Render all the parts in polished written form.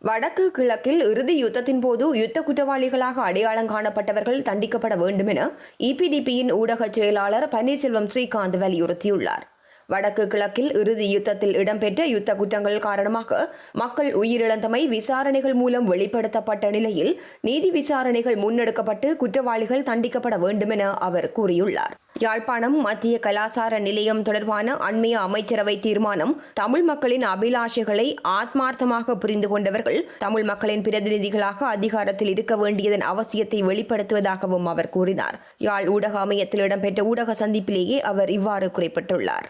வடக்கு கிழக்கில் இறுதி யுத்தத்தின் போது யுத்த குற்றவாளிகளாக அடையாளம் காணப்பட்டவர்கள் தண்டிக்கப்பட வேண்டும் என இபிடிபியின் ஊடக செயலாளர் பன்னீர்செல்வம் ஸ்ரீகாந்த் வலியுறுத்தியுள்ளார். வடக்கு கிழக்கில் இறுதி யுத்தத்தில் இடம்பெற்ற யுத்த குற்றங்கள் காரணமாக மக்கள் உயிரிழந்தமை விசாரணைகள் மூலம் வெளிப்படுத்தப்பட்ட நிலையில் நீதி விசாரணைகள் முன்னெடுக்கப்பட்டு குற்றவாளிகள் தண்டிக்கப்பட வேண்டும் என அவர் கூறியுள்ளார். யாழ்ப்பாணம் மத்திய கலாசார நிலையம் தொடர்பான அண்மைய அமைச்சரவை தீர்மானம் தமிழ் மக்களின் அபிலாஷைகளை ஆத்மார்த்தமாக புரிந்து கொண்டவர்கள் தமிழ் மக்களின் பிரதிநிதிகளாக அதிகாரத்தில் இருக்க வேண்டியதன் அவசியத்தை வெளிப்படுத்துவதாகவும் அவர் கூறினார். யாழ் ஊடக அமையத்தில் இடம்பெற்ற ஊடக சந்திப்பிலேயே அவர் இவ்வாறு குறிப்பிட்டுள்ளார்.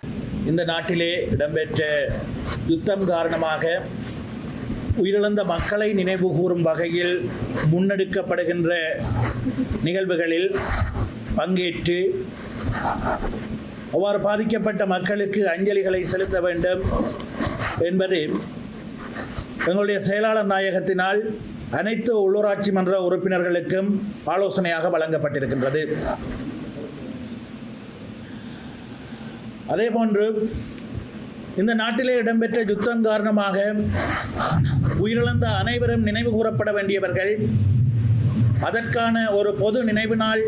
இந்த நாட்டிலே இடம்பெற்ற யுத்தம் காரணமாக உயிரிழந்த மக்களை நினைவு கூறும் வகையில் முன்னெடுக்கப்படுகின்ற நிகழ்வுகளில் பங்கேற்று அவ்வாறு பாதிக்கப்பட்ட மக்களுக்கு அஞ்சலிகளை செலுத்த வேண்டும் என்பது எங்களுடைய செயலாளர் நாயகத்தினால் அனைத்து உள்ளூராட்சி மன்ற உறுப்பினர்களுக்கும் ஆலோசனையாக வழங்கப்பட்டிருக்கின்றது. அதேபோன்று இந்த நாட்டிலே இடம்பெற்ற யுத்தம் காரணமாக உயிரிழந்த அனைவரும் நினைவு கூறப்பட வேண்டியவர்கள். அதற்கான ஒரு பொது நினைவு நாள்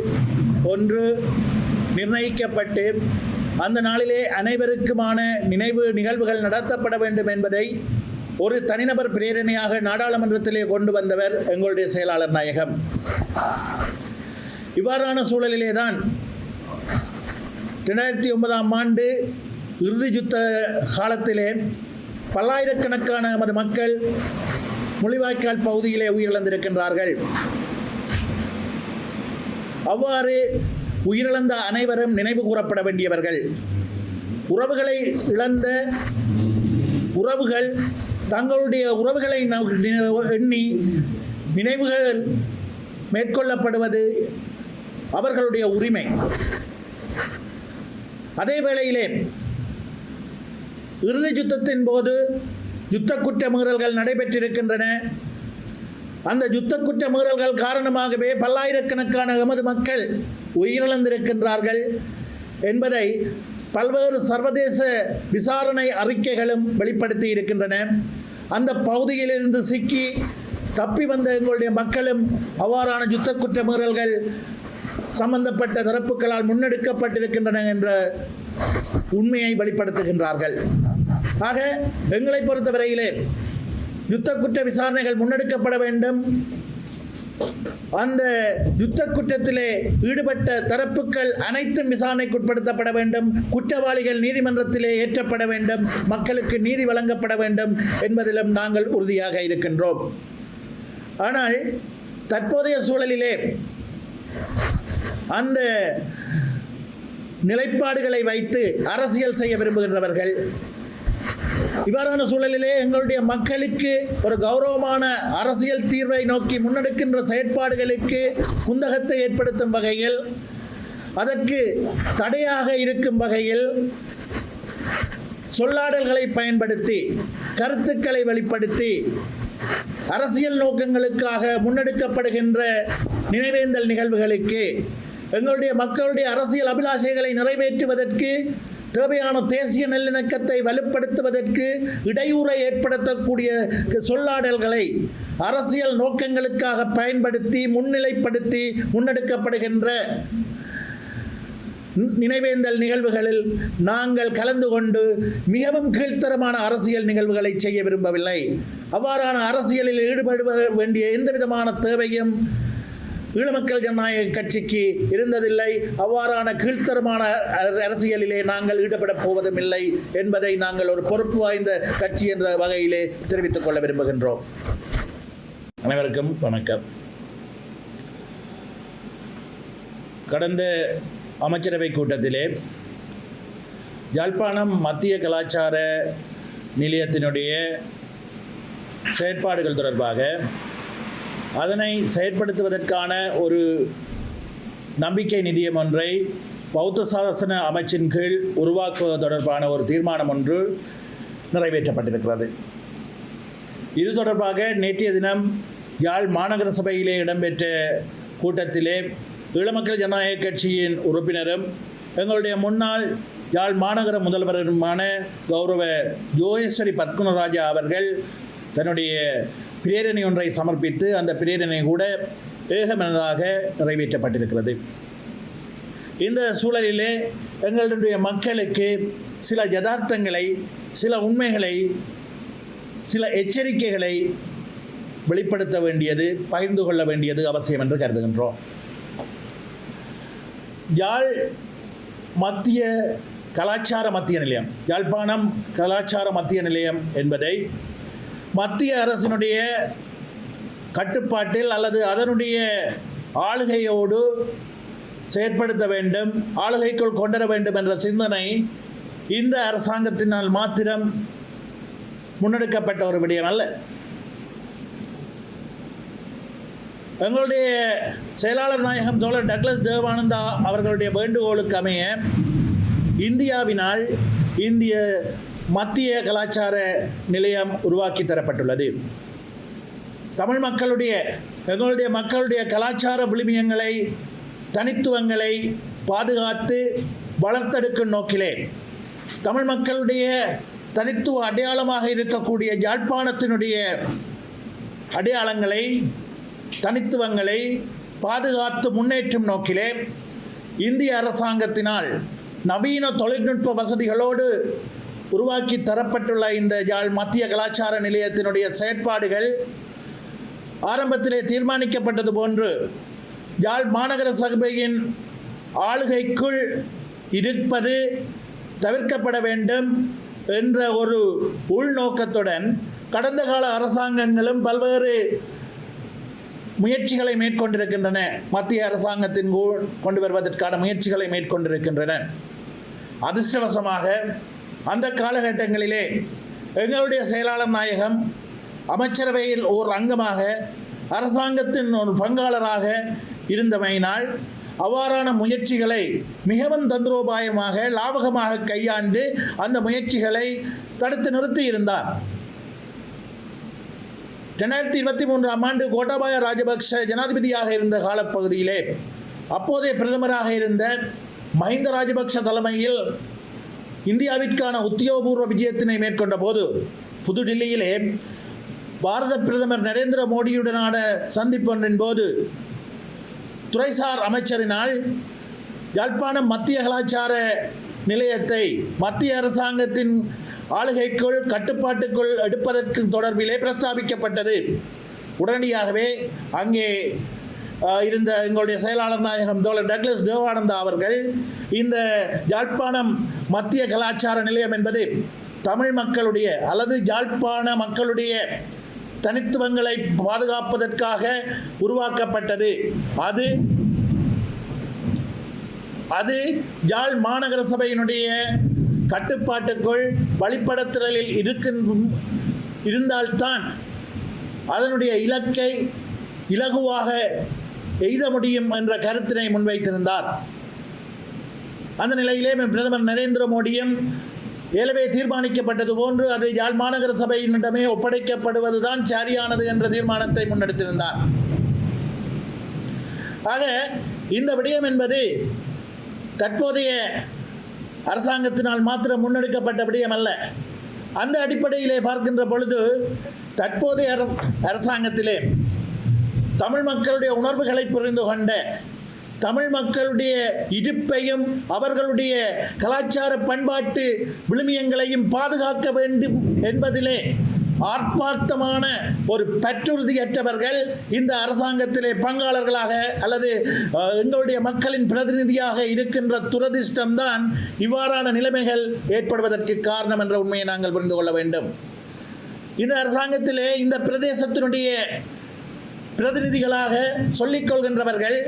ஒன்று நிர்ணயிக்கப்பட்டு அந்த நாளிலே அனைவருக்குமான நினைவு நிகழ்வுகள் நடத்தப்பட வேண்டும் என்பதை ஒரு தனிநபர் பிரேரணையாக நாடாளுமன்றத்திலே கொண்டு வந்தவர் எங்களுடைய செயலாளர் நாயகம். இவ்வாறான சூழலிலே தான் 2009ஆம் ஆண்டு இறுதி யுத்த காலத்திலே பல்லாயிரக்கணக்கான நமது மக்கள் முள்ளிவாய்க்கால் பகுதியிலே உயிரிழந்திருக்கின்றார்கள். அவ்வாறு உயிரிழந்த அனைவரும் நினைவு கூறப்பட வேண்டியவர்கள். உறவுகளை இழந்த உறவுகள் தங்களுடைய உறவுகளை எண்ணி நினைவுகள் மேற்கொள்ளப்படுவது அவர்களுடைய உரிமை. அதே வேளையிலே இறுதி யுத்தத்தின் போது யுத்த குற்ற மீறல்கள் நடைபெற்றிருக்கின்றன. அந்த யுத்த குற்ற மீறல்கள் காரணமாகவே பல்லாயிரக்கணக்கான எமது மக்கள் உயிரிழந்திருக்கின்றார்கள் என்பதை பல்வேறு சர்வதேச விசாரணை அறிக்கைகளும் வெளிப்படுத்தி இருக்கின்றன. அந்த பகுதியிலிருந்து சிக்கி தப்பி வந்த எங்களுடைய மக்களும் அவ்வாறான யுத்த குற்ற மீறல்கள் சம்பந்தப்பட்ட தரப்புகளால் முன்னெடுக்கப்பட்டிருக்கின்றன என்ற உண்மையை வெளிப்படுத்துகின்றார்கள். ஆக எங்களை பொறுத்தவரையிலே யுத்த குற்ற விசாரணைகள் முன்னெடுக்கப்பட வேண்டும். அந்த யுத்த குற்றத்திலே ஈடுபட்ட தரப்புகள் அனைத்தும் விசாரணைக்குட்படுத்தப்பட வேண்டும். குற்றவாளிகள் நீதிமன்றத்திலே ஏற்றப்பட வேண்டும். மக்களுக்கு நீதி வழங்கப்பட வேண்டும் என்பதிலும் நாங்கள் உறுதியாக இருக்கின்றோம். ஆனால் தற்போதைய சூழலிலே அந்த நிலைப்பாடுகளை வைத்து அரசியல் செய்ய விரும்புகின்றவர்கள், இவ்வாறான சூழலிலே எங்களுடைய மக்களுக்கு ஒரு கௌரவமான அரசியல் தீர்வை நோக்கி முன்னெடுக்கின்ற செயற்பாடுகளுக்கு குந்தகத்தை ஏற்படுத்தும் வகையில், அதற்கு தடையாக இருக்கும் வகையில் சொல்லாடல்களை பயன்படுத்தி கருத்துக்களை வெளிப்படுத்தி அரசியல் நோக்கங்களுக்காக முன்னெடுக்கப்படுகின்ற நினைவேந்தல் நிகழ்வுகளுக்கு எங்களுடைய மக்களுடைய அரசியல் அபிலாஷைகளை நிறைவேற்றுவதற்கு தேவையான தேசிய நல்லிணக்கத்தை வலுப்படுத்துவதற்கு இடையூறை ஏற்படுத்தக்கூடிய சொல்லாடல்களை அரசியல் நோக்கங்களுக்காக பயன்படுத்தி முன்னிலைப்படுத்தி முன்னெடுக்கப்படுகின்ற நினைவேந்தல் நிகழ்வுகளில் நாங்கள் கலந்து கொண்டு மிகவும் கீழ்த்தரமான அரசியல் நிகழ்வுகளை செய்ய விரும்பவில்லை. அவ்வாறான அரசியலில் ஈடுபட வேண்டிய எந்த விதமான தேவையும் ஈழமக்கள் ஜனநாயக கட்சிக்கு இருந்ததில்லை. அவ்வாறான கீழ்த்தரமான அரசியலிலே நாங்கள் ஈடுபடப் போவதும் இல்லை என்பதை நாங்கள் ஒரு பொறுப்பு வாய்ந்த கட்சி என்ற வகையிலே தெரிவித்துக் கொள்ள விரும்புகின்றோம். அனைவருக்கும் வணக்கம். கடந்த அமைச்சரவை கூட்டத்திலே யாழ்ப்பாணம் மத்திய கலாச்சார நிலையத்தினுடைய செயற்பாடுகள் தொடர்பாக அதனை செயற்படுத்துவதற்கான ஒரு நம்பிக்கை நிதியம் ஒன்றை பௌத்த சாசன அமைச்சின் கீழ் உருவாக்குவது தொடர்பான ஒரு தீர்மானம் ஒன்று நிறைவேற்றப்பட்டிருக்கிறது. இது தொடர்பாக நேற்றைய தினம் யாழ் மாநகர சபையிலே இடம்பெற்ற கூட்டத்திலே ஈழமக்கள் ஜனநாயக கட்சியின் உறுப்பினரும் எங்களுடைய முன்னாள் யாழ் மாநகர முதல்வருமான கௌரவ யோகேஸ்வரி பத்மராஜா அவர்கள் தன்னுடைய பிரேரணை ஒன்றை சமர்ப்பித்து அந்த பிரேரணை கூட ஏகமனதாக நிறைவேற்றப்பட்டிருக்கிறது. இந்த சூழலிலே எங்களுடைய மக்களுக்கு சில யதார்த்தங்களை, சில உண்மைகளை, சில எச்சரிக்கைகளை வெளிப்படுத்த வேண்டியது, பகிர்ந்து கொள்ள வேண்டியது அவசியம் என்று கருதுகின்றோம். யாழ் மத்திய கலாச்சார மத்திய நிலையம், யாழ்ப்பாணம் கலாச்சார மத்திய நிலையம் என்பதை மத்திய அரசினுடைய கட்டுப்பாட்டில் அல்லது அதனுடைய ஆளுகையோடு செயற்படுத்த வேண்டும், ஆளுகைக்குள் கொண்டுவர வேண்டும் என்ற சிந்தனை இந்த அரசாங்கத்தினால் மாத்திரம் முன்னெடுக்கப்பட்ட ஒரு விடயம் அல்ல. எங்களுடைய செயலாளர் நாயகம் தோழர் டக்ளஸ் தேவானந்தா அவர்களுடைய வேண்டுகோளுக்கு அமைய இந்தியாவினால் இந்திய மத்திய கலாச்சார நிலையம் உருவாக்கி தரப்பட்டுள்ளது. தமிழ் மக்களுடைய, எங்களுடைய மக்களுடைய கலாச்சார விழுமியங்களை, தனித்துவங்களை பாதுகாத்து வளர்த்தெடுக்கும் நோக்கிலே தமிழ் மக்களுடைய தனித்துவ அடையாளமாக இருக்கக்கூடிய யாழ்ப்பாணத்தினுடைய அடையாளங்களை, தனித்துவங்களை பாதுகாத்து முன்னேற்றும் நோக்கிலே இந்திய அரசாங்கத்தினால் நவீன தொழில்நுட்ப வசதிகளோடு உருவாக்கி தரப்பட்டுள்ள இந்த யாழ் மத்திய கலாச்சார நிலையத்தினுடைய செயற்பாடுகள் ஆரம்பத்திலே தீர்மானிக்கப்பட்டது போன்று யாழ் மாநகர சபையின் ஆளுகைக்குள் இருப்பது தவிர்க்கப்பட வேண்டும் என்ற ஒரு உள்நோக்கத்துடன் கடந்த கால அரசாங்கங்களும் பல்வேறு முயற்சிகளை மேற்கொண்டிருக்கின்றன. மத்திய அரசாங்கத்தின் கொண்டு வருவதற்கான முயற்சிகளை மேற்கொண்டிருக்கின்றன. அதிர்ஷ்டவசமாக அந்த காலகட்டங்களிலே எங்களுடைய செயலாளர் நாயகம் அமைச்சரவையில் ஓர் அங்கமாக, அரசாங்கத்தின் ஒரு பங்காளராக இருந்தமையினால் அவ்வாறான முயற்சிகளை மிகவும் தந்திரோபாயமாக, லாபகமாக கையாண்டு அந்த முயற்சிகளை தடுத்து நிறுத்தி இருந்தார். 2023ஆம் ஆண்டு கோட்டாபாய ராஜபக்ஷ ஜனாதிபதியாக இருந்த காலப்பகுதியிலே அப்போதைய பிரதமராக இருந்த மஹிந்த ராஜபக்ஷ தலைமையில் இந்தியாவிற்கான உத்தியோகபூர்வ விஜயத்தினை மேற்கொண்ட போது புதுடில்லியிலே பாரத பிரதமர் நரேந்திர மோடியுடனான சந்திப்பொன்றின் போது துறைசார் அமைச்சரினால் யாழ்ப்பாணம் மத்திய கலாச்சார நிலையத்தை மத்திய அரசாங்கத்தின் ஆளுகைக்குள், கட்டுப்பாட்டுக்குள் எடுப்பதற்கு தொடர்பிலே பிரஸ்தாபிக்கப்பட்டது. உடனடியாகவே அங்கே இருந்த எங்களுடைய செயலாளர் நாயகம் தோழர் டக்ளஸ் தேவானந்தா அவர்கள் இந்த யாழ்ப்பாணம் மத்திய கலாச்சார நிலையம் என்பது தமிழ் மக்களுடைய அல்லது யாழ்ப்பாண மக்களுடைய தனித்துவங்களை பாதுகாப்பதற்காக உருவாக்கப்பட்டது. அது யாழ் மாநகர சபையினுடைய கட்டுப்பாட்டுக்குள் வழிபடுத்தலில் இருந்தால்தான் அதனுடைய இலக்கை இலகுவாக எய்த முடியும் என்ற கருத்தினை முன்வைத்திருந்தார். அந்த நிலையிலே பிரதமர் நரேந்திர மோடியும் ஏலவே தீர்மானிக்கப்பட்டது போன்று அது யாழ் மாநகர சபையினிடமே ஒப்படைக்கப்படுவதுதான் சரியானது என்ற தீர்மானத்தை முன்னெடுத்திருந்தார். ஆக இந்த விடயம் என்பது தற்போதைய அரசாங்கத்தினால் மாத்திரம் முன்னெடுக்கப்பட்ட விடயம் அல்ல. அந்த அடிப்படையிலே பார்க்கின்ற பொழுது தற்போதைய அரசாங்கத்திலே தமிழ் மக்களுடைய உணர்வுகளை புரிந்து கொண்ட, தமிழ் மக்களுடைய இருப்பையும் அவர்களுடைய கலாச்சார பண்பாட்டு விழுமியங்களையும் பாதுகாக்க வேண்டும் என்பதிலே ஆர்ப்பார்த்தமான ஒரு பற்றுறுதியற்றவர்கள் இந்த அரசாங்கத்திலே பங்காளர்களாக அல்லது எங்களுடைய மக்களின் பிரதிநிதியாக இருக்கின்ற துரதிர்ஷ்டம்தான் இவ்வாறான நிலைமைகள் ஏற்படுவதற்கு காரணம் என்ற உண்மையை நாங்கள் புரிந்து கொள்ள வேண்டும். இந்த அரசாங்கத்திலே இந்த பிரதேசத்தினுடைய பிரதிநிதிகளாக சொல்லிக் கொள்கின்றவர்கள்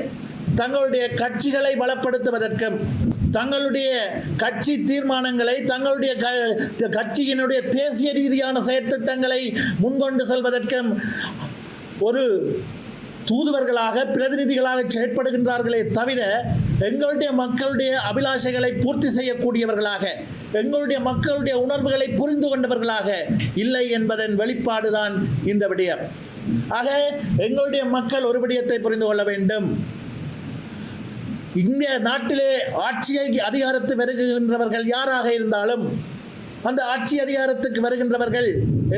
தங்களுடைய கட்சிகளை பலப்படுத்துவதற்கும், தங்களுடைய கட்சி தீர்மானங்களை, தங்களுடைய கட்சியினுடைய தேசிய ரீதியான செயற்திட்டங்களை முன்கொண்டு செல்வதற்கும் ஒரு தூதுவர்களாக, பிரதிநிதிகளாக செயற்படுகின்றார்களே தவிர எங்களுடைய மக்களுடைய அபிலாஷைகளை பூர்த்தி செய்யக்கூடியவர்களாக, எங்களுடைய மக்களுடைய உணர்வுகளை புரிந்து கொண்டவர்களாக இல்லை என்பதன் வெளிப்பாடுதான் இந்த விடயம். ஆக எங்களுடைய மக்கள் ஒரு விடயத்தை புரிந்து கொள்ள வேண்டும். இந்திய நாட்டிலே ஆட்சியை அதிகாரத்து வருகின்றவர்கள் யாராக இருந்தாலும் அந்த ஆட்சி அதிகாரத்துக்கு வருகின்றவர்கள்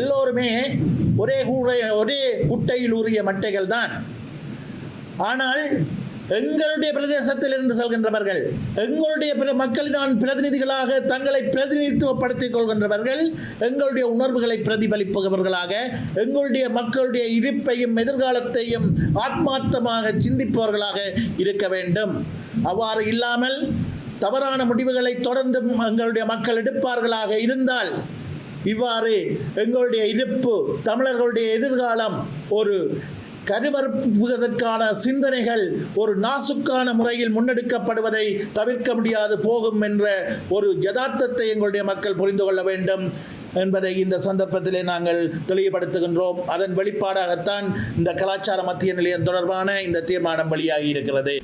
எல்லோருமே ஒரே குட்டையில் ஊறிய மட்டைகள் தான். ஆனால் எங்களுடைய பிரதேசத்திலிருந்து செல்கின்றவர்கள், எங்களுடைய மக்களின் பிரதிநிதிகளாக தங்களை பிரதிநிதித்துவப்படுத்திக் கொள்கின்றவர்கள், எங்களுடைய உணர்வுகளை பிரதிபலிப்பவர்களாக, எங்களுடைய மக்களுடைய இருப்பையும் எதிர்காலத்தையும் ஆத்மார்த்தமாக சிந்திப்பவர்களாக இருக்க வேண்டும். அவ்வாறு இல்லாமல் தவறான முடிவுகளை தொடர்ந்து எங்களுடைய மக்கள் எடுப்பார்களாக இருந்தால், இவ்வாறு எங்களுடைய இருப்பு, தமிழர்களுடைய எதிர்காலம் ஒரு கருவறுப்புவதற்கான சிந்தனைகள் ஒரு நாசுக்கான முறையில் முன்னெடுக்கப்படுவதை தவிர்க்க முடியாது போகும் என்ற ஒரு யதார்த்தத்தை எங்களுடைய மக்கள் புரிந்து கொள்ள வேண்டும் என்பதை இந்த சந்தர்ப்பத்திலே நாங்கள் தெளிவுபடுத்துகின்றோம். அதன் வெளிப்பாடாகத்தான் இந்த கலாச்சார மத்திய நிலையம் தொடர்பான இந்த தீர்மானம் வெளியாகி இருக்கிறது.